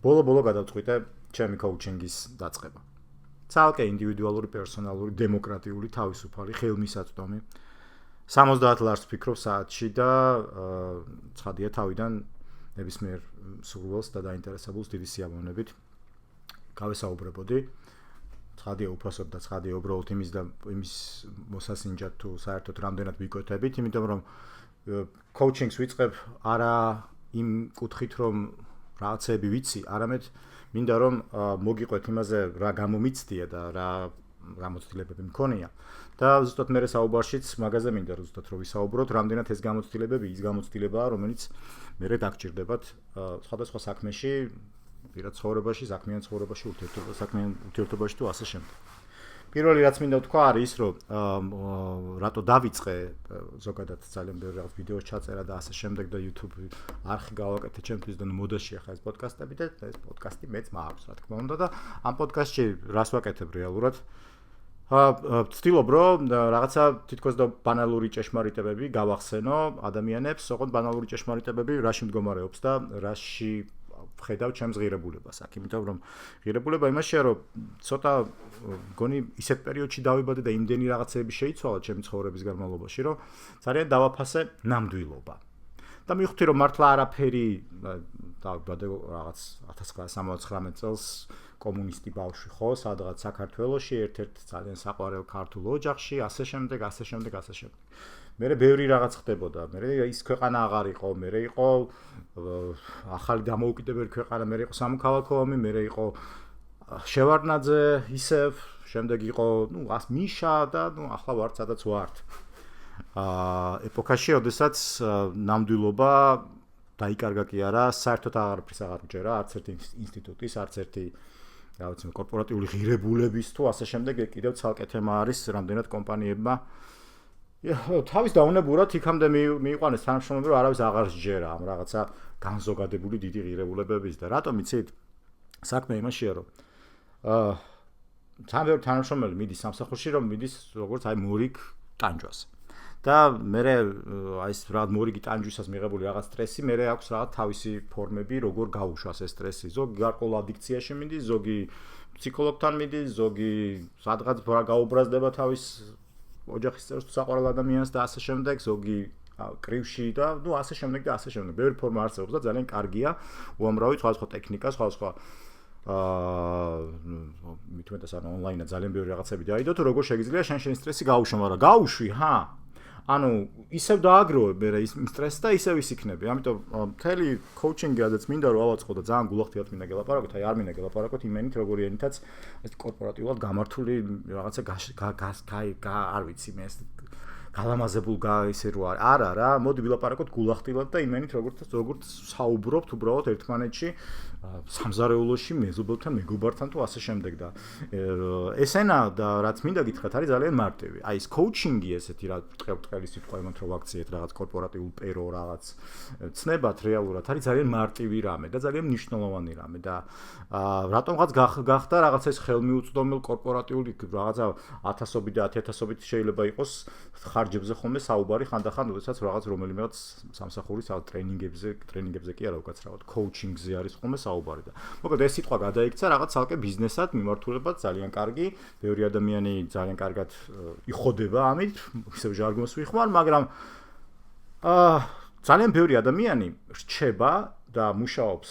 ბოლო გადავწყვიტე ჩემი კოუჩინგის დაწყება. ცალკე ინდივიდუალური, პერსონალური, დემოკრატიული, თავისუფალი, ხელმისაწვდომი 70 ლარს ვფიქრობ საათში და ცხადია თავიდან ნებისმიერ სურვილს და დაინტერესებულს დიდი სიამოვნებით გავესაუბრებოდი. ცხადია უფასოდ და ცხადია უბრალოდ იმის მოსასინჯად თუ საერთოდ რამდენად ვიკვეთებით, იმიტომ რომ კოუჩინგს ვიწყებ არა იმ კუთხით რომ რაღაცები ვიცი, არამედ მინდა რომ მოგიყვეთ იმაზე რა გამომიცდია და რა გამოცდილებები მქონია და ზუსტად მე საუბარშიც მაგაზე მინდა ზუსტად რომ ვისაუბროთ, რამდენად ეს გამოცდილებები ის გამოცდილებაა, რომელიც მე დაგჭირდებათ სხვადასხვა საქმეში, პირად ცხოვრებაში, საქმიან ცხოვრებაში, ურთიერთობაში თუ ასე შემდეგ. პირველი რაც მინდა ვთქვა არის ის, რომ რატო დავიწყე ზოგადად ძალიან ბევრი რაღაც ვიდეოს ჩაწერა და ასე შემდეგ და YouTube არხი გავაკეთე ჩემთვის და მოდაშია ხა ეს პოდკასტები და ეს პოდკასტი მეც მაქვს, რა თქმა უნდა და ამ პოდკასტში რას ვაკეთებ რეალურად? ვცდილობ რომ რაღაცა თითქოს და ბანალური ჭეშმარიტებები გავახსენო ადამიანებს, ოღონდ ბანალური ჭეშმარიტებები რაში მდგომარეობს და რაში ვხედავ ჩემს ღირებულებას აქ, იმიტომ რომ ღირებულება იმაშია, რომ ცოტა გონი ისეთ პერიოდში დავიბადე და იმდენი რაღაცები შეიცვალა ჩემი ცხოვრების განმავლობაში, რომ ძალიან დავაფასე ნამდვილობა. და მივხვდი რომ მართლა არაფერი დავიბადე რაღაც 1969 წელს კომუნისტი ბავშვი ხო, სადღაც საქართველოში ერთ-ერთ ძალიან საყვარელ ქართულ ოჯახში, ასე შემდეგ. მერე ბევრი რაღაც ხდებოდა. მერე ის ქვეყანა აღარ იყო, მერე იყო ახალი დამოუკიდებელი ქვეყანა, მერე იყო სამოქალაქო ომი, მერე იყო შევარდნაძე, ისევ, შემდეგ იყო, მიშა და ახლა ვართ სადაც ვართ. ეპოქაში, როდესაც ნამდვილობა დაიკარგა კი არა, საერთოდ აღარაფრის აღარ მჯერა, არც ერთი ინსტიტუტის, არც ერთი რაღაც კორპორატიული ღირებულების თუ ასე შემდეგ კიდევ ცალკე თემა არის რამდენად კომპანიებმა თავის დაუნებურად იქამდე მიიყვანეს თანამშრომლები, რომ არავის აღარ სჯერა ამ რაღაცა განზოგადებული დიდი ღირებულებების და რატომ იცით? საქმე იმაშია, რომ ძალიან თანამშრომელი მიდის სამსახურში, რომ მიდის როგორც აი მორიგ ტანჯვას. და მე აი ეს რაღაც მორიგი ტანჯვისას მიღებული რაღაც სტრესი, მე აქვს რაღაც თავისი ფორმები, როგორ გაუშვას ეს სტრესი. ზოგი გარკვეულ ადიქციაში მიდის, ზოგი ფსიქოლოგთან მიდის, ზოგი სადღაც გაუბრაზდება თავის ოჯახის წევრს თუ საყვარელ ადამიანს და ასე შემდეგ, ზოგი კრივში და ასე შემდეგ და ასე შემდეგ. ბევრი ფორმა არსებობს და ძალიან კარგია უამრავი სხვადასხვა ტექნიკა, სხვადასხვა მithumetas ან ონლაინად ძალიან ბევრი რაღაცები დაიდო თუ როგორ შეგიძლია შენი სტრესი გაუშვო, მაგრამ გაუშვი, ანუ ისევ დააგროვებ მე ის სტრესს და ისევ ის იქნები. ამიტომ მთელი კოუჩინგი ადაც მინდა რომ ავაწყო და ძალიან გულახდილად მინდა გელაპარაკოთ, აი არ მინდა გელაპარაკოთ იმენით როგორი ენითაც ეს კორპორატიულად გამართული რაღაცა არ ვიცი მე ეს გალამაზებულ ისე რო არა რა, მოდი ვილაპარაკოთ გულახდილად და იმენით როგორც საუბრობთ უბრალოდ ერთმანეთში სამზარეულოში მეზობელთან, მეგობართან თუ ასე შემდეგ და ესენა და რაც მინდა გითხრათ არის ძალიან მარტივი. აი ეს კოუჩინგი ესეთი რა ბრტყელი სიტყვა იმათ რომ აქციეთ რაღაც კორპორატიულ პერო რაღაც ცნებათ რეალურად არის ძალიან მარტივი რამე და ძალიან მნიშვნელოვანი რამე და რატომღაც გახდა რაღაცა ეს ხელმიუწვდომელ კორპორატიული რაღაცა 1000-ობით და 10000-ობით შეიძლება იყოს ხარჯებზე ხოლმე საუბარი ხანდახან, როდესაც რაღაც რომელიმეაც სამსახურის ტრენინგებზე კი არა უკაცრავად კოუჩინგზე არის ხოლმე საუბარი და მოკლედ ეს სიტყვა გადაიქცა რაღაც ცალკე ბიზნესად მიმართულებად ძალიან კარგი, ბევრი ადამიანი ძალიან კარგად იხოდება ამით, ისევ ჟარგონს ვიხმარ, მაგრამ ძალიან ბევრი ადამიანი რჩება და მუშაობს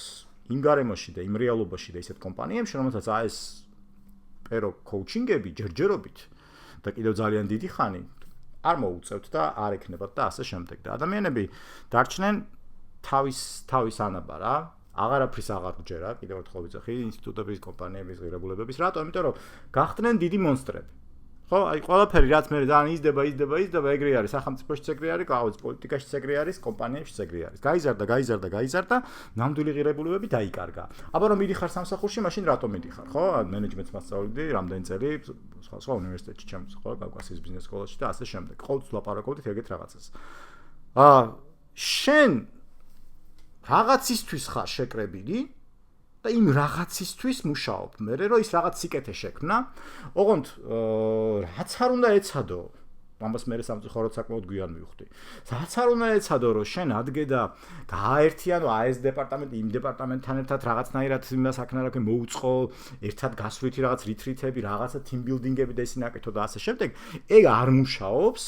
იმ გარემოში და იმ რეალობაში და ისეთ კომპანიებში, რომელსაც ეს პერო კოუჩინგები ჯერჯერობით და კიდევ ძალიან დიდი ხანი არ მოუწევთ და არ ექნებათ და ასე შემდეგ და ადამიანები დარჩნენ თავის ანაბა რა, აღარაფრის აღარ გჯერა, კიდევ ერთხელ ვიძახი ინსტიტუტების, კომპანიების ღირებულებების, რატომ? იმიტომ რომ გახდნენ დიდი მონსტრები. ხო, აი ყველაფერი რაც მე ძალიან იზრდება, ეგრე არის, სახელმწიფოშიც ეგრე არის, პოლიტიკაშიც ეგრე არის, კომპანიებშიც ეგრე არის. გაიზარდა, ნამდვილი ღირებულებები დაიკარგა. აბა რომ მიდიხარ სამსახურში, მაშინ რატომ მიდიხარ, ხო? მენეჯმენტს მასწავლდი რამდენი წელი სხვა უნივერსიტეტში, ჩემს ხო, კავკასიის ბიზნეს სკოლაში და ასე შემდეგ. ყოველთვის ლაპარაკობდით ეგეთ რაღაცას. შენ რაღაცისთვის ხარ შეკრებილი და იმ რაღაცისთვის მუშაობ. მე რომ ის რაღაც სიკეთე შექმნა, ოღონდ რაც არ უნდა ეცადო, ამას მე სამწუხაროდ საკმაოდ გვიან მივხვდი. რაც არ უნდა ეცადო რომ შენ ადგე და გააერთიანო ეს დეპარტამენტი იმ დეპარტამენტთან ერთად რაღაცნაირად იმას აქნარაკე მოუწყო, ერთად გასვლითი რაღაც რიტრიტები, რაღაცა team building-ები და ისინი აკეთო და ასე შემდეგ. ეგ არ მუშაობს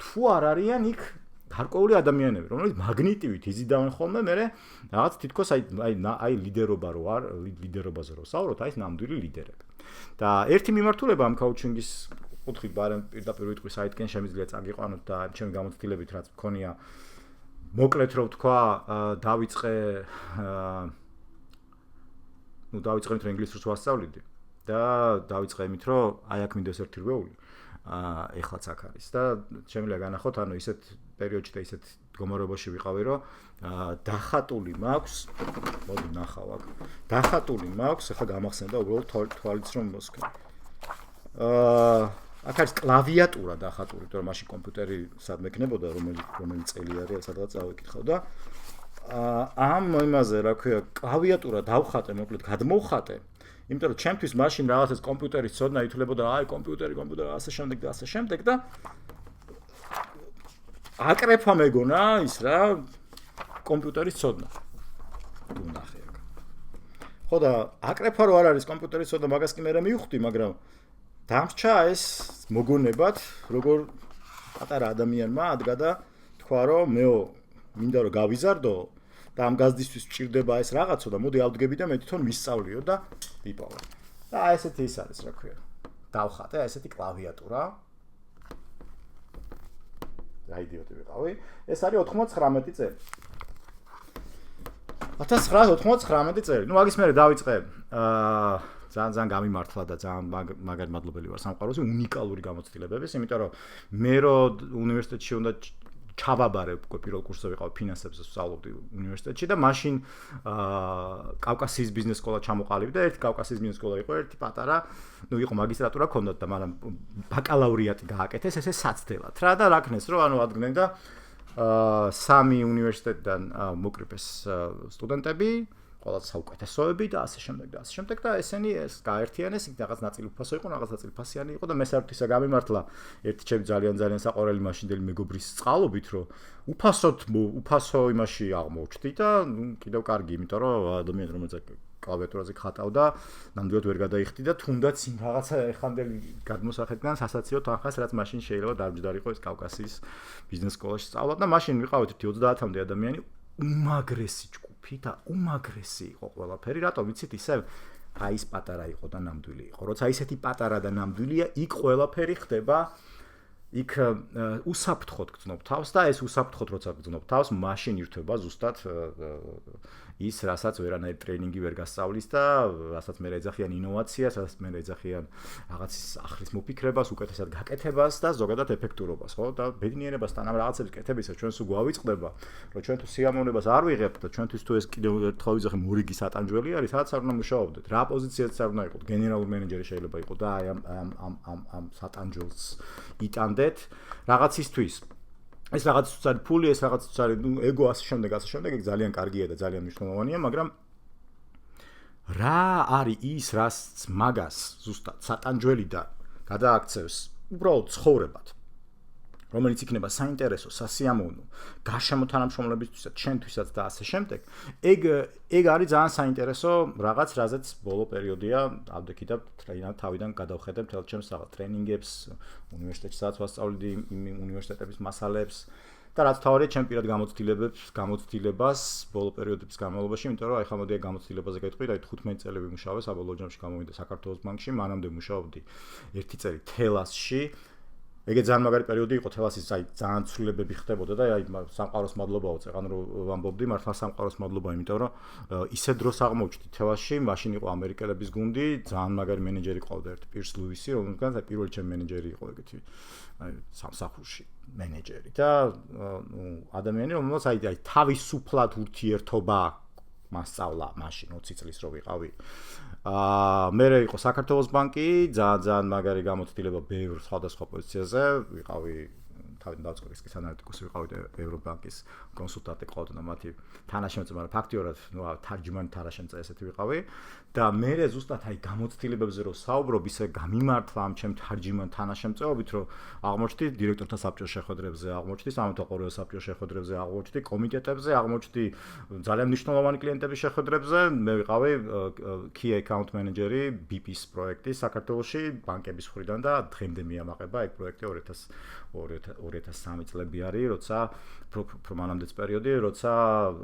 თუ არ არიან იქ გარკვეული ადამიანები, რომელიც მაგნიტივით იზიდავენ ხოლმე მე რაღაც თითქოს აი ლიდერობა რო არ ლიდერობაზე რო საუბრობთ, აი ეს ნამდვილი ლიდერები. და ერთი მიმართულება ამ coaching-ის კუთხით ბარემ პირდაპირ ვიტყვი საიტკენ შემიძლია წაგიყვანოთ და ჩემი გამოცდილებით რაც მქონია მოკლედ რო ვთქვა დავიწყე დავიწყე რომ ინგლისურს ვასწავლიდი და დავიწყე იმით რომ აი აქ მინდოს ერთი რვეული ეხლაც აქ არის და შემიძლია განახოთ ანუ ისეთ პერიოდში და ისეთ მდგომარეობაში ვიყავი რომ დახატული მაქვს მოდი ნახავ აქ დახატული მაქვს ახლა გამახსენდა უბრალოდ თვალიც რომ მოსკე აქ არის კლავიატურა დახატული იმიტომ რომ მაშინ კომპიუტერი სადმე ექნებოდა რომელი წელი არის სადღაც წავიკითხავ და ამ იმაზე რა ქვია კლავიატურა დავხატე მოკლედ გადმოვხატე იმიტომ რომ ჩემთვის მაშინ რაღაცას კომპიუტერის ცოდნა ითვლებოდა აი კომპიუტერი ასე შემდეგ და აკრეფა მეგონა ის რა კომპიუტერის ცოდნა თუ ნახე აქ ხო და აკრეფა რო არ არის კომპიუტერის ცოდნა მაგას კი მე მივხვდი მაგრამ დამრჩა ეს მოგონებად როგორ პატარა ადამიანმა ადგა და თქვა რომ მეო მინდა რომ გავიზარდო და ამ გაზდისთვის ვჭირდება ეს რაღაცო და მოდი ავდგები და მე თვითონ მისწავლიო და ვიპოვე. და აი ესეთი ის არის რა ქვია. დავხატე აი ესეთი კლავიატურა. რა იდიოტი ვიყავი. ეს არის 99 წელი. 1999 წელი. ნუ მაგის მერე დავიწყე ძალიან გამიმართლა და ძალიან მაგარი მადლობელი ვარ სამყაროზე უნიკალური გამოცდილებების, იმიტომ რომ მე რო უნივერსიტეტში უნდა ჩავაბარე უკვე პირველ კურსზე ვიყავ ფინანსებზე ვსწავლობდი უნივერსიტეტში და მაშინ კავკასიის ბიზნეს სკოლა ჩამოყალიბდა და ერთი კავკასიის ბიზნეს სკოლა იყო ერთი პატარა ნუ იყო მაგისტრატურა ქონდათ და მაგრამ ბაკალავრიატი გააკეთეს ესე საცდელად რა და რაკნეს რომ ანუ ადგნენ და სამი უნივერსიტეტიდან მოკრიფეს სტუდენტები ყველაც საუკეთესოები და ასე შემდეგ და ესენი ეს გაერთიანეს იქ რაღაც ნაწილი უფასო იყო რაღაც ნაწილი ფასიანი იყო და მე საერთოდ გამიმართლა ერთი ჩემი ძალიან საყვარელი მაშინდელი მეგობრის წყალობით რომ უფასო იმაში აღმოჩნდი და კიდევ კარგი იმიტომ რომ ადამიანი რომელიც კლავიატურაზე ხატავდა ნამდვილად ვერ გადაიხდი და თუნდაც იმ რაღაცა ეხანდელი გადმოსახედიდან სასაციო თანხას რაც მაშინ შეიძლება დარბჯდარიყო ეს კავკასიის ბიზნეს სკოლაში სწავლად და მაშინ ვიყავით 30-მდე ადამიანი უმაგრესი ჯგუფი და უმაგრესი იყო ყველაფერი რატომ ვიცით ისევ აი ეს პატარა იყო და ნამდვილი იყო როცა ისეთი პატარა და ნამდვილია იქ ყველაფერი ხდება იქ უსაფრთხოდ გძნობ თავს და ეს უსაფრთხოდ როცა გძნობ თავს მაშინ ირთვება ზუსტად ის რასაც ვერანაირი ტრეინინგი ვერ გასწავლის და რასაც მე ეძახიან ინოვაციას, რასაც მე ეძახიან რაღაცის ახლის მოფიქრებას, უკეთესად გაკეთებას და ზოგადად ეფექტურობას, ხო? და ბედნიერებასთან ამ რაღაცების კეთებისა ჩვენ სულ გვავიწყდება, რომ ჩვენ თუ სიამოვნებას არ ვიღებთ და ჩვენთვის თუ ეს კიდევ ერთხელ ვიზახე მორიგი სატანჯველი არის, სადაც არ უნდა მუშაობდეთ, რა პოზიციაზეც არ უნდა იყოთ, გენერალური მენეჯერი შეიძლება იყოს და აი ამ სატანჯველს იტანდეთ რაღაცისთვის ეს რაღაც უცარი ფული, ეს რაღაც უცარი, ნუ ეგო ასე შემდეგ, ეგ ძალიან კარგია და ძალიან მნიშვნელოვანია, მაგრამ რა არის ის, რაც მაგას ზუსტად სატანჯველი და გადააქცევს უბრალოდ ცხოვრებად, რომელიც იქნება საინტერესო, სასიამოვნო, გარშემო თანამშრომლებისთვისაც, ჩვენთვისაც და ასე შემდეგ, ეგ არის ძალიან საინტერესო რაღაც, რაზეც ბოლო პერიოდია ავდექი და თავიდან გადავხედე მთელ ჩემს რაღაც ტრეინინგებს, უნივერსიტეტში სადაც ვასწავლდი იმ უნივერსიტეტების მასალებს და რაც თავარია ჩემ პირად გამოცდილებას ბოლო პერიოდების განმავლობაში, იმიტომ რომ აი ხა მოდი გამოცდილებაზე გეტყვი და 15 წელი ვიმუშავე საბოლოო ჯამში გამოვიდა საქართველოს ბანკში, მანამდე მუშაობდი 1 წელი თელასში. ეგეც ძალიან მაგარი პერიოდი იყო თელასის, აი ძალიან ცვლილებები ხდებოდა და აი სამყაროს მადლობაო წეღან რომ ვამბობდი, მართლა სამყაროს მადლობა, იმიტომ რომ ისე დროს აღმოჩნდი თელასში, მაშინ იყო ამერიკელების გუნდი, ძალიან მაგარი მენეჯერი ყავდა ერთი პირს ლუისი, რომელგან პირველი ჩემი მენეჯერი იყო ეგეთი, აი სამსახურში მენეჯერი და ადამიანი, რომელსაც აი თავისუფლად ურთიერთობა მასწავლა მაშინ 20 წლის რო ვიყავი. მე იყო საქართველოს ბანკი, ძალიან მაგარი გამოცდილება ბევრ სხვადასხვა პოზიციაზე, ვიყავი თავიდან დავწყობ ის ანალიტიკოსი ვიყავით ევრობანკის კონსულტანტი ყავდა და მათი თანაშემწე, მაგრამ ფაქტიურად თარჯიმანი თანაშემწე ესეთი ვიყავი და მე ზუსტად აი გამოცდილებებზე რომ საუბრობ, ისე გამიმართლა ამ ჩემ თარჯიმან თანაშემწეობით, რომ აღმოჩნდი დირექტორთა საბჭოს შეხვედრებზე, აღმოჩნდი სამართალყურეობის საბჭოს შეხვედრებზე, აღმოჩნდი კომიტეტებზე, აღმოჩნდი ძალიან მნიშვნელოვანი კლიენტების შეხვედრებზე, მე ვიყავი key account manager-ი BP-ის პროექტის საქართველოში ბანკების მხრიდან და დღემდე მიამაყება ეგ პროექტი 2003 წლები არის, როცა პრომანამდეც პერიოდი, როცა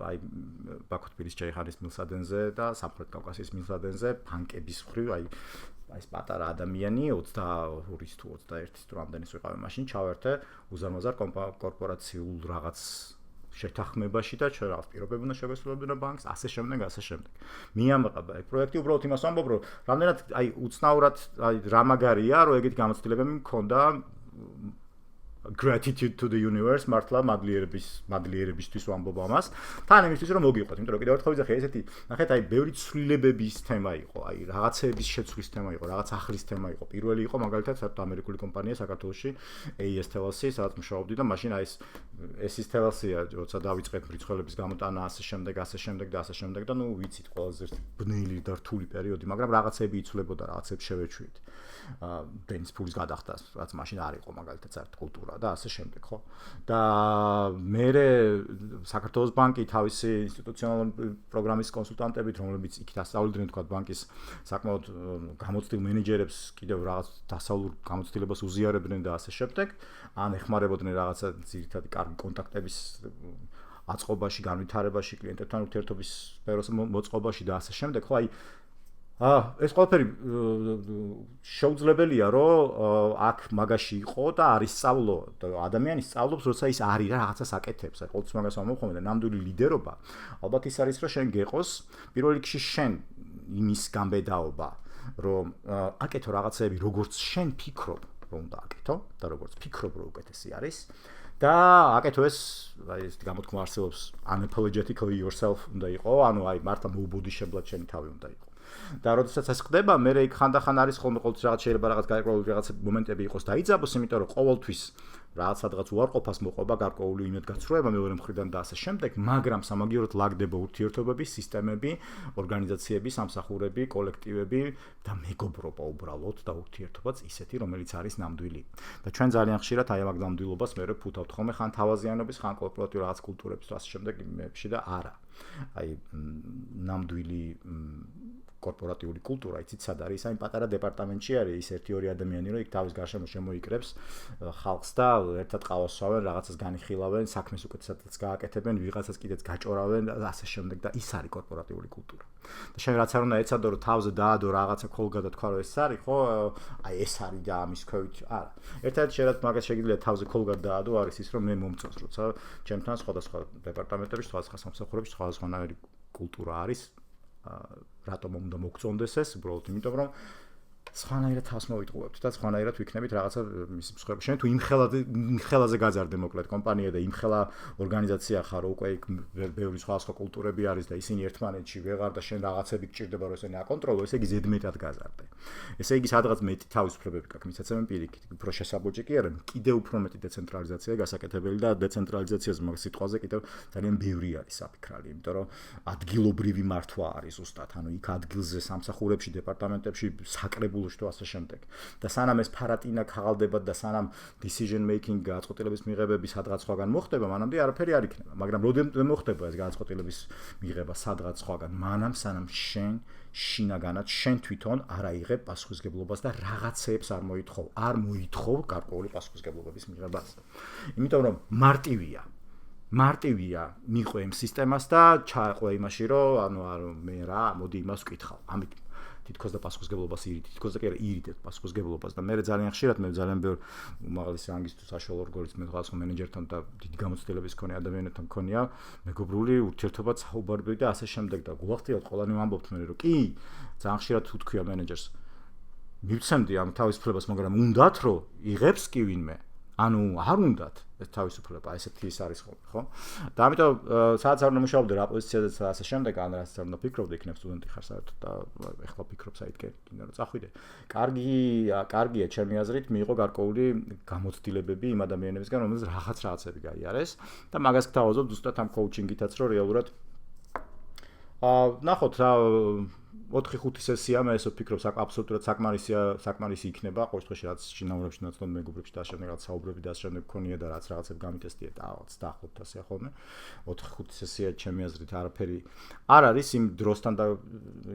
აი ბაქო თბილისის მილსადენზე და სამხრეთ კავკასიის მილსადენზე ბანკების მხრივ აი ეს პატარა ადამიანი 22-ის თუ 21-ის თუ რამდენის ვიყავი მაშინ ჩავერთე უზარმაზარ კორპორაციულ რაღაც შეთანხმებაში და ჩვენ რაღაც პირობები უნდა შევესრულებინა ბანკს, ასე შემდეგ. მიამაყება ეგ პროექტი უბრალოდ იმას ვამბობ, რომ რამდენად აი უცნაურად აი რა მაგარია, რომ ეგეთი გამოცდილებები მქონდა gratitude to the universe მართლა მადლიერებისთვის ვამბობ ამას. თან იმისთვის რომ მოგიყვეთ, იმიტომ რომ კიდევ ერთხელ ვიძახე ესეთი, ნახეთ აი ბევრი ცვლილებების თემა იყო, აი რაღაცეების შეცვლის თემა იყო, რაღაც ახლის თემა იყო. პირველი იყო მაგალითად საერთოდ ამერიკული კომპანია საქართველოში AES TLC, სადაც მუშაობდი და მაშინ აი ეს TLC-ია, როცა დავიწყეთ მრიცხველების გამოტანა, ასე შემდეგ და ნუ ვიცით ყველაზე ბნელი და რთული პერიოდი, მაგრამ რაღაცები იცვლებოდა, რაღაცებს შევეჩვით. დენის ფულის გადახდას, რაც მაშინ არ იყო მაგალითად საერთოდ კულტურა და ასე შემდეგ, ხო? და მე საქართველოს ბანკი თავისი ინსტიტუციონალური პროგრამის კონსულტანტებით, რომლებიც იქით ასწავლიდნენ თქვა ბანკის საკმაოდ გამოცდილ მენეჯერებს კიდევ რაღაც დასავლურ გამოცდილებას უზიარებდნენ და ასე შემდეგ, ან ეხმარებოდნენ რაღაცა ძირითადი კარგი კონტაქტების აწყობაში, განვითარებაში, კლიენტებთან ურთიერთობის სფეროს მოწყობაში და ასე შემდეგ, ხო? აი ეს ყველაფერი შეუძლებელია, რომ აქ მაგაში იყო და არის სწავლო და ადამიანი სწავლობს, როცა ის არის რა რაღაცას აკეთებს. აი ყოველთვის მაგას ვამბობ ხოლმე და ნამდვილი ლიდერობა ალბათ ის არის, რომ შენ გეყოს პირველ რიგში შენ იმის გამბედაობა, რომ აკეთო რაღაცები, როგორც შენ ფიქრობ, რომ უნდა აკეთო და როგორც ფიქრობ, რომ უკეთესი არის. და აკეთო ეს აი ეს გამოთქმა არსებობს unapologetically yourself უნდა იყო, ანუ აი მართლა მოუბოდიშებლად შენი თავი უნდა იყო. და როდესაც ეს ხდება, მე იქ ხანდახან არის ხოლმე ყოველთვის რაღაც შეიძლება რაღაც გარკვეული რაღაც მომენტები იყოს დაიძაბოს, იმიტომ რომ ყოველთვის რაღაც სადღაც უარყოფას მოყვება გარკვეული იმედგაცრუება მეორე მხრიდან და ასე შემდეგ, მაგრამ სამაგიეროდ ლაგდება ურთიერთობები, სისტემები, ორგანიზაციები, სამსახურები, კოლექტივები და მეგობრობა უბრალოდ და ურთიერთობაც ისეთი, რომელიც არის ნამდვილი. და ჩვენ ძალიან ხშირად აი ამ ნამდვილობას მე ვფუთავთ ხოლმე ხან თავაზიანობის, ხან კორპორატიულ რაღაც კულტურების და ასე შემდეგ იმებში და არა. აი ნამდვილი კორპორატიული კულტურა, იცით სად არის, აი პატარა დეპარტამენტში არის ის 1-2 ადამიანი, რომ იქ თავის გარშემო შემოიკრებს ხალხს და ერთად ყავას სვავენ, რაღაცას განიხილავენ, საქმეს უკეთესადაც გააკეთებენ, ვიღაცას კიდეც გაჭორავენ და ასე შემდეგ და ის არის კორპორატიული კულტურა. და შენ რაც არ უნდა ეცადო, რომ თავზე დაადო რაღაცა ხოლგა და თქვა, რომ ეს არის, ხო? აი ეს არის და ამის ქვევით არა. ერთად შეიძლება მაგას შეგიძლია თავზე ხოლგა დაადო, არის ის, რომ მე მომწონს, როცა ჩემთან სხვადასხვა დეპარტამენტებში, სხვადასხვა სამსახურებში სხვადასხვანაირი კულტურა არის. რატომ უნდა მოგწონდეს ეს? უბრალოდ იმიტომ, რომ სხვანაირად თავს მოვიტყუებთ და სხვანაირად ვიქნებით რაღაცა მის მსხვერპლ. შენ თუ იმ ხელაზე გაზარდე მოკლედ კომპანია და იმ ხელა ორგანიზაცია ხარ, უკვე იქ ბევრი სხვა კულტურები არის და ისინი ერთმანეთში ვეღარ და შენ რაღაცები გჭირდება რომ ესენი აკონტროლო, ესე იგი ზედმეტად გაზარდე. ესე იგი სადღაც მეტი თავისუფლებები გაქვს, მისაცემენ პირიქით, უფრო შესაბოჭი კი არა, კიდევ უფრო მეტი დეცენტრალიზაცია გასაკეთებელი და დეცენტრალიზაციაზე მაგ სიტყვაზე კიდევ ძალიან ბევრი არის საფიქრალი, იმიტომ რომ ადგილობრივი მართვა არის ზუსტად, ანუ იქ ადგილზე სამსახურებში, დეპარტამენტებში საკრებულოში თუ ასე შემდეგ. და სანამ ეს ფარატინა ქაღალდება და სანამ decision making გადაწყვეტილების მიღებები სადღაც სხვაგან მოხდება, მანამდე არაფერი არ იქნება. მაგრამ როდესაც მოხდება ეს გადაწყვეტილების მიღება სადღაც სხვაგან, მანამ სანამ შენ შინაგანად შენ თვითონ არ აიღებ პასუხისგებლობას და რაღაცეებს არ მოითხოვ გარკვეული პასუხისგებლობების მიღებას. იმიტომ რომ მარტივია მიყვე იმ სისტემას და ჩააყვე იმაში, რომ ანუ მე რა მოდი იმას ვკითხავ. ამით თითქოს და პასუხისგებლობას თითქოს და კი არა ირიდებ პასუხისგებლობას და მე ძალიან ხშირად მე ძალიან ბევრ უმაღლესი რანგის თუ საშუალო რგოლის მეღალს მენეჯერთან და დიდი გამოცდილების მქონე ადამიანებთან მქონია მეგობრული ურთიერთობა საუბარები და ასე შემდეგ და გულახდილად ყველანი ვამბობთ მე რომ კი ძალიან ხშირად თუ თქვია მენეჯერს მივცემდი ამ თავისუფლებას, მაგრამ უნდათ რომ იღებს კი ვინმე ანუ არ უნდათ ეს თავისუფლება, ესეთი ის არის ხოლმე, ხო? და ამიტომ სადაც არ უნდა მუშაობდე რა პოზიციაზე და ასე შემდეგ, ან რაც არ უნდა ფიქრობდე, იქნებ სტუდენტი ხარ საერთოდ და ეხლა ფიქრობ საერთოდ კიდე რომ წახვიდე. კარგია ჩემი აზრით, მიიღო გარკვეული გამოცდილებები იმ ადამიანებისგან, რომელზეც რაღაცები გაიარეს და მაგას გთავაზობ ზუსტად ამ კოუჩინგითაც, რომ რეალურად ნახოთ რა 4-5 სესია მე ესე ვფიქრობ აბსოლუტურად საკმარისი იქნება ყოველ შემთხვევაში რაც შინაურებში ნაცნობ მეგობრებში და შემდეგ რაც საუბრები და შემდეგ გქონია და რაც რაღაცებს გამიტესტია და 25-ზე ხოლმე 4-5 სესია ჩემი აზრით არაფერი არ არის იმ დროსთან და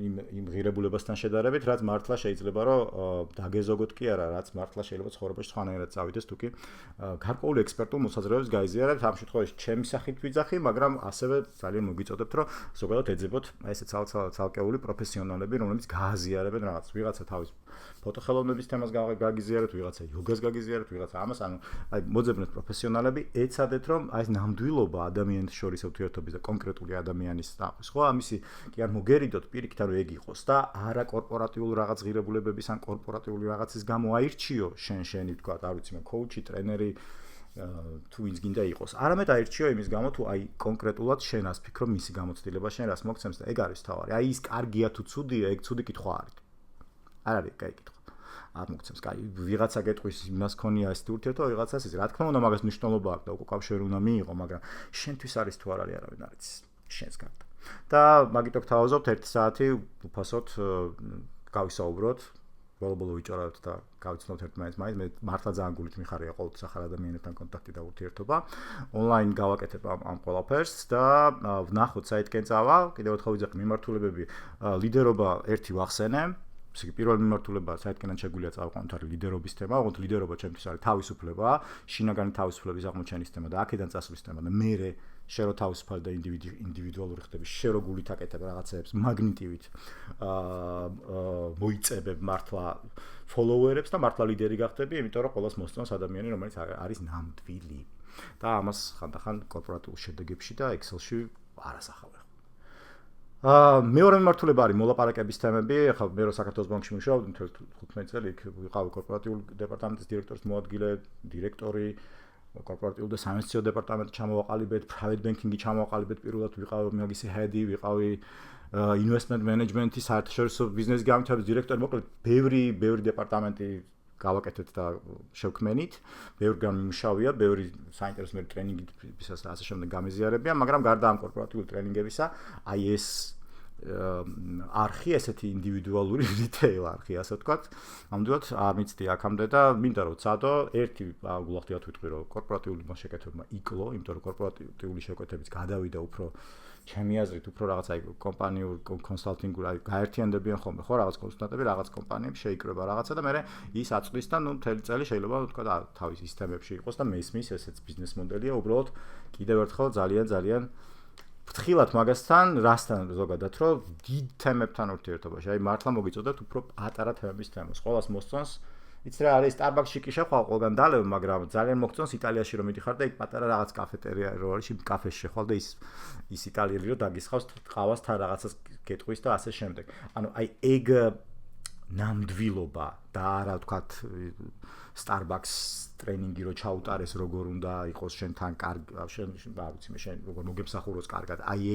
იმ ღირებულებასთან შედარებით რაც მართლა შეიძლება რომ დაგეზოგოთ კი არა რაც მართლა შეიძლება ცხოვრებაში სხვანაირად წავიდეს თუ კი გარკვეული ექსპერტულ მოსაზრებებს გაიზიარებთ ამ შემთხვევაში ჩემი სახით ვიძახი მაგრამ ასევე ძალიან მოგიწოდებთ რომ ზოგადად ეძებოთ ესე ცალკეული პროფესიონალები რომლებიც გააზიარებენ რაღაც ვიღაცა თავის ფოტოხელოვნების თემას გაგიზიარებთ ვიღაცა იოგას გაგიზიარებთ ვიღაცა ამას ანუ აი მოძებნეთ პროფესიონალები ეცადეთ რომ აი ეს ნამდვილობა ადამიანის შორის ურთიერთობის და კონკრეტული ადამიანის სტატუსი ხო ამისი კი არ მოგერიდოთ პირიქით რომ ეგ იყოს და არა კორპორატიული რაღაც ღირებულებების ან კორპორატიული რაღაცის გამო აირჩიო შენი თქვა არ ვიცი მე კოუჩი ტრენერი თუ ვინც გინდა იყოს. არამედ აირჩიო იმის გამო თუ აი კონკრეტულად შენ ას ფიქრობ მისი გამოცდილება შენ რას მოგცემს და ეგ არის თავარი. აი ის კარგია თუ ცუდია, ეგ ცუდი კითხვა არის. არ არის კაი კითხვა. არ მოგცემს. კაი, ვიღაცა გეტყვის იმას ქონია ეს ურთიერთობა, ვიღაცას ის. რა თქმა უნდა, მაგას მნიშვნელობა აქვს და უკავშირ უნდა მიიღო, მაგრამ შენთვის არის თუ არ არის არავინ არ იცის. შენს გარდა. და მაგითო გთავაზობთ 1 საათი უფასოდ გავისაუბროთ. ბოლო ვიჭარავთ და გავიცნობთ ერთმანეთს მე მართლა ძალიან გულით მიხარია ყოველთვის ახალ ადამიანებთან კონტაქტი და ურთიერთობა. ონლაინ გავაკეთებ ამ ყველაფერს და ვნახოთ საითკენ წავა. კიდევ ერთხელ ვიძახი მიმართულებები ლიდერობა ერთი ვახსენე. ისე პირველი მიმართულება საითკენად შეგვიძლია წავყვანოთ არის ლიდერობის თემა. ოღონდ ლიდერობა ჩემთვის არის თავისუფლება, შინაგანი თავისუფლების აღმოჩენის თემა და აქედან წასვლის თემა და მე შენ რო თავისუფალი და ინდივიდუალური ხდები, შენ რო გულით აკეთებ რაღაცებს მაგნიტივით მოიწებებ მართლა ფოლოვერებს და მართლა ლიდერი გახდები, იმიტომ რომ ყოველს მოსწონს ადამიანი, რომელიც არის ნამდვილი. და ამას ხანდახან კორპორატიულ შედეგებში და Excel-ში არ ასახავენ. მეორე მიმართულება არის მოლაპარაკების თემები. ახლა მე რო საქართველოს ბანკში მუშაობდი მთელ 15 წელი, იქ ვიყავი კორპორატიულ დეპარტამენტის დირექტორის მოადგილე, დირექტორი კორპორატიულ და საინვესტიციო დეპარტამენტში ჩამოვაყალიბეთ, private banking-ი ჩამოვაყალიბეთ, პირველად ვიყავი მაგისი head-ი, ვიყავი investment management-ის საერთაშორისო ბიზნესის განვითარების დირექტორი, მოკლედ ბევრი დეპარტამენტი გავაკეთეთ და შევქმენით, ბევრგან მიმშავია, ბევრი საინტერესო ტრენინგებისას და ასე შემდეგ გამეზიარებია, მაგრამ გარდა ამ კორპორატიული ტრენინგებისა, აი ეს არხი, ესეთი ინდივიდუალური რიტეილ არხი, ასე ვთქვათ, ნამდვილად არ მიცდი აქამდე და მინდა რომ ცადო, ერთი გულახდიათ ვიტყვი რომ კორპორატიული მოშეკეთებმა იკლო, იმიტომ რომ კორპორატიული შეკვეთებიც გადავიდა უფრო ჩემი აზრით უფრო რაღაც აი კომპანიურ კონსალტინგურ აი გაერთიანდებიან ხოლმე ხო რაღაც კონსულტანტები რაღაც კომპანიებს შეიკრება რაღაცა და მე ის აწვის და ნუ მთელი წელი შეიძლება ვთქვა და თავის სისტემებში იყოს და მესმის ესეც ბიზნეს მოდელია უბრალოდ კიდევ ერთხელ ძალიან ფრთხილად მაგასთან რასთან ზოგადად რომ დიდ თემებთან ურთიერთობაში აი მართლა მოგიწოდეთ უფრო პატარა თემების თემას ყოველას მოსწონს იცი რა არის Starbucks-ში კი შეხვალ ყველგან დალევ მაგრამ ძალიან მოგწონს იტალიაში რომ მიდიხარ და იქ პატარა რაღაც კაფეტერია რო არის იმ კაფეში შეხვალ და ის იტალიელი რო დაგისხავს ყავას თან რაღაცას გეტყვის და ასე შემდეგ ანუ აი ეგ ნამდვილობა და არა ვთქვათ Starbucks ტრენინგი რო ჩაუტარეს როგორ უნდა იყოს შენთან კარგ შენ ვიცი მე შენ როგორ მოგემსახუროს კარგად აი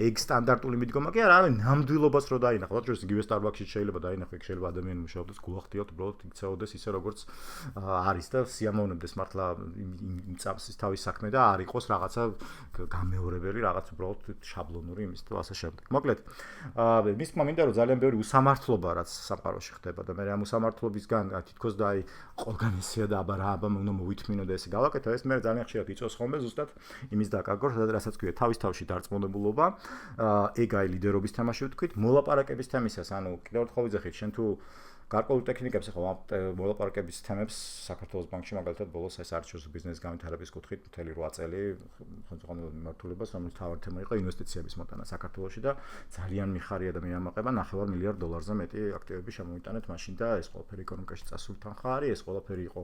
ეგ სტანდარტული მიდგომა კი არა ნამდვილობას რო დაინახო რა თქმა უნდა Starbucks-ში შეიძლება დაინახო იქ შეიძლება ადამიანი მუშაობდეს გულახდიოთ უბრალოდ იქცეოდეს ისე როგორც არის და სიამოვნებდეს მართლა იმ წამსის თავის საქმე და არ იყოს რაღაცა გამეორებელი რაღაც უბრალოდ შაბლონური იმის და ასე შემდეგ მოკლედ მის თქმა მინდა რომ ძალიან ბევრი უსამართლობა რაც სამყაროში ხდება და მე ამ უსამართლობისგან თითქოს და აი ყველგან ისეა და აბა უნდა მოვითმინო და ესე გავაკეთო ეს მე ძალიან ხშირად იწოს ხოლმე ზუსტად იმის დაკარგვა რასაც ქვია თავის თავში დარწმუნებულობა ეგ აი ლიდერობის თემაში ვთქვით მოლაპარაკების თემისას ანუ კიდევ ერთხელ ვიძახით შენ თუ გარკვეულ ტექნიკებს ახლა მოლაპარაკების თემებს საქართველოს ბანკში მაგალითად ბოლოს ეს საერთაშორისო ბიზნესის განვითარების კუთხით მთელი 8 წელი ხელმძღვანელ მიმართულებას რომელიც თავი თემა იყო ინვესტიციების მოტანა საქართველოში და ძალიან მიხარია და მეამაყება $9 მილიარდზე მეტი აქტივები შემოვიტანეთ მაშინ და ეს ყველაფერი ეკონომიკაში წასული თანხა არის ეს ყველაფერი იყო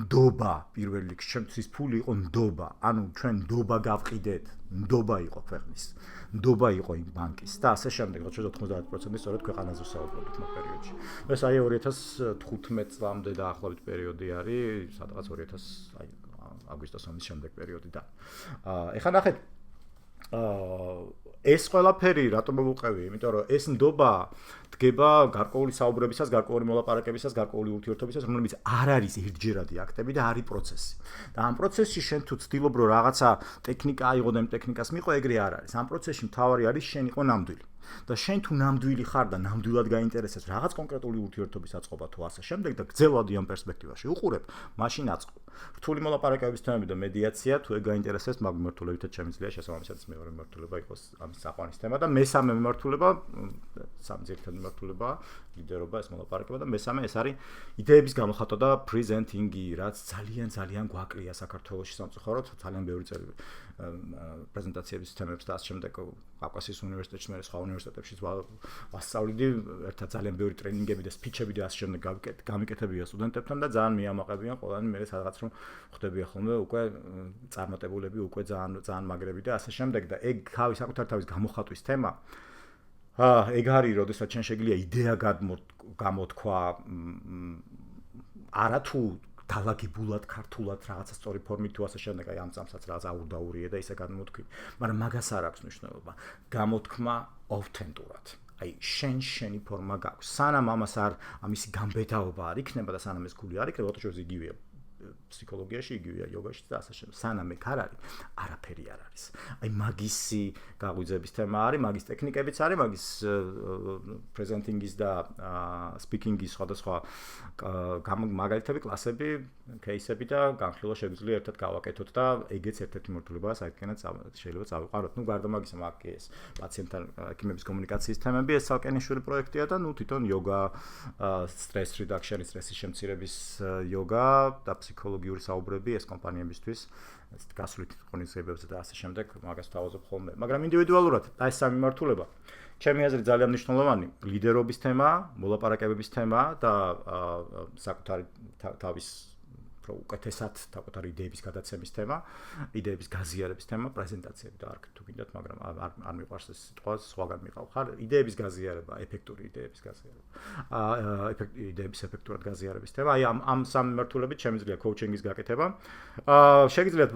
ნდობა პირველ რიგში ჩემთვის ფული იყო ნდობა ანუ ჩვენ ნდობა გავყიდეთ ნდობა იყო ქვეყნის ნდობა იყო იმ ბანკის და ასე შემდეგ 90% სწორედ ქვეყანაზე საუბრობთ ამ პერიოდში ეს აი 2015 წლამდე დაახლოებით პერიოდი არის, სადღაც 2000 აი აგვისტოს ომის შემდეგ პერიოდი და ეხლა ნახეთ ეს ყველაფერი რატომ მოვუყევი? იმიტომ რომ ეს ნდობა დგება გარკვეული საუბრებისას, გარკვეული მოლაპარაკებისას, გარკვეული ურთიერთობისას, რომლებიც არ არის ერთჯერადი აქტები და არის პროცესი. და ამ პროცესში შენ თუ ცდილობ რომ რაღაცა ტექნიკა აიღო და იმ ტექნიკას მიიღო, ეგრე არ არის. ამ პროცესში მთავარი არის შენ იყო ნამდვილი. და შენ თუ ნამდვილი ხარ და ნამდვილად გაინტერესებს რაღაც კონკრეტული ურთიერთობის აწყობა თუ ასე შემდეგ და გძელვადი ამ პერსპექტივაში უყურებ, მაშინ აწყო. რთული მოლაპარაკებების თემები და მედიაცია თუ ეგ გაინტერესებს მაგ მიმართულებითაც შემიძლია შესაბამისად მეორე მიმართულება იყოს ამის საყვანის თემა და მესამე მიმართულება სამი ძირითადი მიმართულებაა ლიდერობა ეს მოლაპარაკება და მესამე ეს არის იდეების გამოხატვა და პრეზენტინგი, რაც ძალიან გვაკლია საქართველოში სამწუხაროდ ძალიან ბევრი წელი პრეზენტაციების თემებს და ასე შემდეგ კავკასიის უნივერსიტეტში მე სხვა უნივერსიტეტებში ვასწავლიდი ერთად ძალიან ბევრი ტრენინგები და სპიჩები და ასე შემდეგ გამიკეთებია სტუდენტებთან და ძალიან მიამაყებიან ყველანი მე სადღაც რომ ხვდებია ხოლმე უკვე წარმატებულები უკვე ძალიან მაგრები და ასე შემდეგ და ეგ საკუთარ თავის გამოხატვის თემა ეგ არის როდესაც შენ შეგვიძლია იდეა გამოთქვა არათუ დაალაგებულად ქართულად რაღაცა სწორი ფორმით თუ ასე შემდეგ აი ამ წამსაც რაღაც აურდაურია და ისე გადმოთქვი მაგრამ მაგას არ აქვს მნიშვნელობა გამოთქმა ავთენტურად აი შენი ფორმა გაქვს სანამ ამას არ ამისი გამბედაობა არ იქნება და სანამ ეს გული არ იქნება ოთაშორის იგივეა ფსიქოლოგიაში იგივეა იოგაში და ასე შემდეგ სანამ ეგ არ არის არაფერი არ არის აი მაგისი გაღვიძების თემა არის მაგის ტექნიკებიც არის მაგის პრეზენტინგის და სპიკინგის სხვადასხვა მაგალითები კლასები кейსები და განხილვა შეგვიძლია ერთად გავაკეთოთ და ეგეც ერთ-ერთი მიმართულებაა საერთოდ შეიძლება წავიყაროთ ნუ გარდა მაგისა მაგ ეს პაციენტთან ექიმების კომუნიკაციის თემები ეს სალკენიშვილი პროექტია და ნუ თვითონ იოგა სტრეს რედაქშენი სტრესის შემცირების იოგა და ფსიქოლოგიური საუბრები ეს კომპანიებისთვის გასვლით ღონისძიებებზე და ასე შემდეგ მაგას თავაზობ ხოლმე მაგრამ ინდივიდუალურად და ეს სამი მიმართულება ჩემი აზრით ძალიან მნიშვნელოვანი ლიდერობის თემა, მოლაპარაკებების თემა და საკუთარი თავის უკეთესად საკუთარი იდეების გადაცემის თემა, იდეების გაზიარების თემა, პრეზენტაციები და არქ თუ გინდათ, მაგრამ არ მიყვარს ეს სიტყვა, სხვაგან მიყავ ხარ, იდეების გაზიარება, ეფექტური იდეების გაზიარება. იდეების ეფექტურად გაზიარების თემა, აი ამ სამ მიმართულებით შემიძლია კოუჩინგის გაკეთება. შეგიძლიათ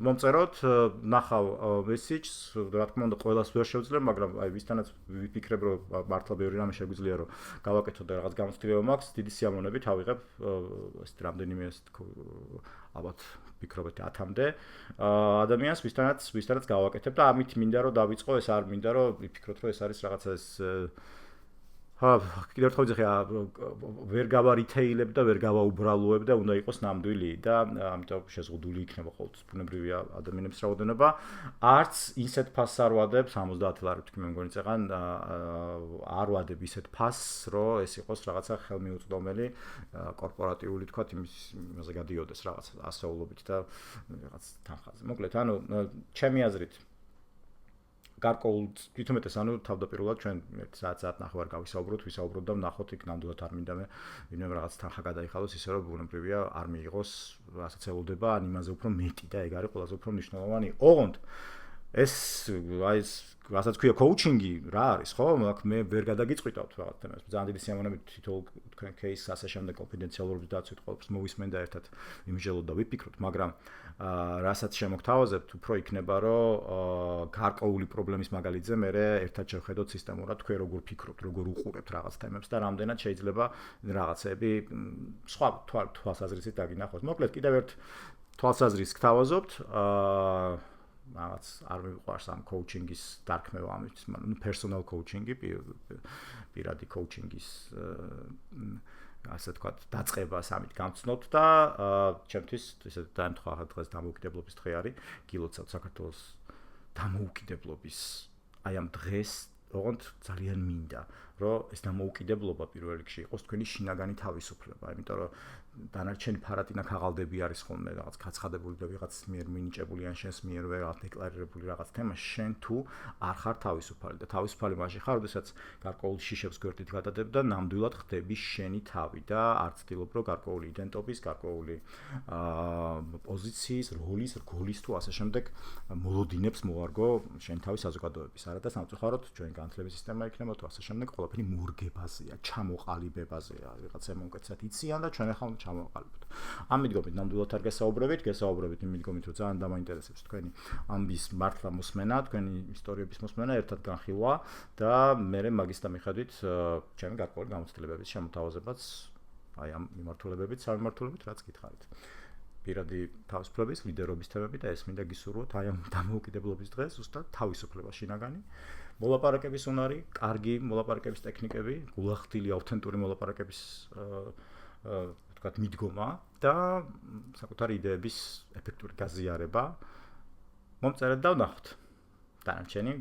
მომწეროთ, ნახავ მესიჯს, რა თქმა უნდა, ყველას ვერ შევძლებ, მაგრამ აი ვისთანაც ვიფიქრებ, რომ მართლა ბევრი რამე შეგვიძლია რომ გავაკეთო და რაღაც გამოცდილება მაქვს, დიდი სიამოვნებით ავიღებ ეს რამდენიმე ალბათ ვფიქრობთ 10-მდე ადამიანს ვისთანაც გავაკეთებ და ამით მინდა რომ დავიწყო ეს არ მინდა რომ ვიფიქროთ რომ ეს არის რაღაცა ეს კიდევ ერთხელ ვიძახი ვერ გავარითეილებ და ვერ გავაუბრალოებ და უნდა იყოს ნამდვილი და ამიტომ შეზღუდული იქნება ყოველთვის ბუნებრივია ადამიანების რაოდენობა არც ისეთ ფასს არ ვადებ 70 ლარი თქვი მე მგონი წეღან არ ვადებ ისეთ ფასს რომ ეს იყოს რაღაცა ხელმიუწვდომელი კორპორატიული თქვა იმაზე გადიოდეს რაღაც ასეულობით და რაღაც თანხაზე მოკლედ ანუ ჩემი აზრით გარკვეულ თვითონაც ანუ თავდაპირველად ჩვენ 1 საათს ნახევარ ვისაუბროთ და ვნახოთ იქ ნამდვილად არ მინდა მე ვინმე რაღაც თანხა გადაიხალოს ისე რომ ბუნებრივია არ მიიღოს რასაც ელოდება ან იმაზე უფრო მეტი და ეგ არის ყველაზე უფრო მნიშვნელოვანი ოღონდ ეს აი ეს რასაც ქვია კოუჩინგი რა არის ხო მე ვერ გადაგიწყვიტავთ რაღაც თემას ძალიან დიდი სიამოვნებით თითოეულ თქვენ кейს ასე შემდეგ კონფიდენციალურობის დაცვით ყოველთვის მოვისმენ და ერთად იმჟელოთ და ვიფიქროთ მაგრამ რასაც შემოგთავაზებთ უფრო იქნება რომ გარკვეული პრობლემის მაგალითზე მე ერთად შევხედოთ სისტემურად თქვენ როგორ ფიქრობთ როგორ უყურებთ რაღაც თემებს და რამდენად შეიძლება რაღაცები სხვა თვალსაზრისით დაგინახოთ მოკლედ კიდევ ერთ თვალსაზრისს გთავაზობთ რაღაც არ მიყვარს ამ კოუჩინგის დარქმევა ამით, ნუ პერსონალ კოუჩინგი, პირადი კოუჩინგის ასე თქვა დაწყებას ამით გამცნობთ და ჩემთვის ესე დაემთხვა დღეს დამოუკიდებლობის დღე არის, გილოცავთ საქართველოს დამოუკიდებლობის აი ამ დღეს ოღონდ ძალიან მინდა რომ ეს დამოუკიდებლობა პირველ რიგში იყოს თქვენი შინაგანი თავისუფლება, იმიტომ რომ დანარჩენი ფარატინა ქაღალდები არის ხოლმე რაღაც გაცხადებული და ვიღაც მიერ მინიჭებული ან შენს მიერ ვეღარ დეკლარირებული რაღაც თემა შენ თუ არ ხარ თავისუფალი და თავისუფალი მაშინ ხარ, როდესაც გარკვეულ შიშებს გვერდით გადადებ და ნამდვილად ხდები შენი თავი და არ ცდილობ რომ გარკვეული იდენტობის, გარკვეული პოზიციის, როლის, რგოლის თუ ასე შემდეგ მოლოდინებს მოარგო შენ თავის საზოგადოების არა და სამწუხაროდ ჩვენ განათლების სისტემა იქნება თუ ასე შემდეგ ყველაფერი მორგებაზეა, ჩამოყალიბებაზეა, ვიღაც ემონკეცად იციან და ჩვენ ახლა უნდა ჩამოყალიბოთ. ამ მიდგომით ნამდვილად არ გესაუბრებით იმ მიდგომით, რომ ძალიან დამაინტერესებს თქვენი ამბის მართლა მოსმენა, თქვენი ისტორიების მოსმენა, ერთად განხილვა და მე მაგის მიხედვით ჩემი გარკვეული გამოცდილებების შემოთავაზებაც აი ამ მიმართულებებით, სამიმართულებით რაც გითხარით. პირადი თავისუფლების, ლიდერობის თემები და ეს მინდა გისურვოთ აი ამ დამოუკიდებლობის დღეს ზუსტად თავისუფლება შინაგანი, მოლაპარაკების უნარი, კარგი მოლაპარაკების ტექნიკები, გულახდილი ავთენტური მოლაპარაკების ვთქვათ მიდგომა და საკუთარი იდეების ეფექტური გაზიარება. მომწერეთ და ვნახოთ. დანარჩენი